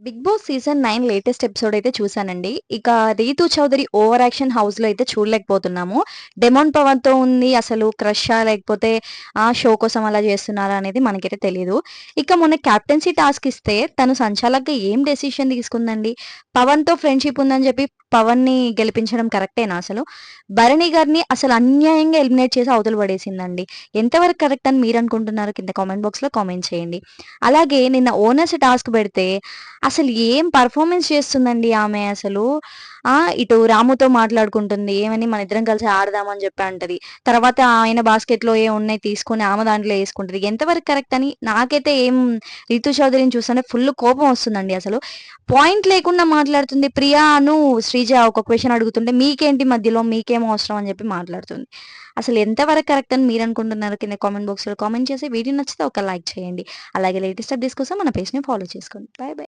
Big Boss season 9 latest episode అయితే చూసానండి. ఇక 'రీతు చౌదరి' ఓవర్ యాక్షన్ హౌస్‌లో అయితే చూడలేకపోతున్నాము. డెమోన్ పవన్‌తో ఉంది. అసలు క్రషా? లేకపోతే షో కోసం అలా చేస్తున్నారా అనేది మనకైతే తెలీదు. ఇక మొన్న కెప్టెన్సీ టాస్క్ ఇస్తే తను సంచాలక్‌గా ఏం డెసిషన్ తీసుకుందండి? పవన్‌తో ఫ్రెండ్‌షిప్ ఉందని చెప్పి పవన్‌ని గెలిపించడం కరెక్టేనా అసలు? భరణి గారిని అసలు అన్యాయంగా ఎలిమినేట్ చేసి అవతల పడేసిందండి. ఎంతవరకు కరెక్ట్ అని మీరనుకుంటున్నారు? కింద కామెంట్ బాక్స్‌లో కామెంట్ చేయండి. అలాగే నిన్న ఓనర్స్ టాస్క్ పెడితే అసలు ఏం పెర్ఫార్మన్స్ చేస్తుందండి ఆమె అసలు. ఇటు రాముతో మాట్లాడుకుంటుంది. ఏమని మనిద్దరం కలిసి ఆడదాం అని చెప్పి అంటది. తర్వాత ఆయన బాస్కెట్‌లో ఏమున్నాయి తీసుకొని ఆమె దాంట్లో యేసుకుంటది. ఎంతవరకు కరెక్ట్ అని నాకైతే రితు చౌదరిని చూస్తుంటే ఫుల్ కోపం వస్తుందండి అసలు. పాయింట్ లేకుండా మాట్లాడుతుంది. ప్రియాను, శ్రీజ ఒక క్వెషన్ అడుగుతుంటే మీకేంటి మధ్యలో మీకేం అవసరం అని చెప్పి మాట్లాడుతుంది. అసలు ఎంతవరకు కరెక్ట్ అని మీరనుకుంటున్నారు? కింద కామెంట్ బాక్స్‌లో కామెంట్ చేసి వీడియో నచ్చితే ఒక లైక్ చేయండి. అలాగే లేటెస్ట్ అప్డేట్స్ కోసం మన పేజ్‌ని ఫాలో చేసుకోండి. By by.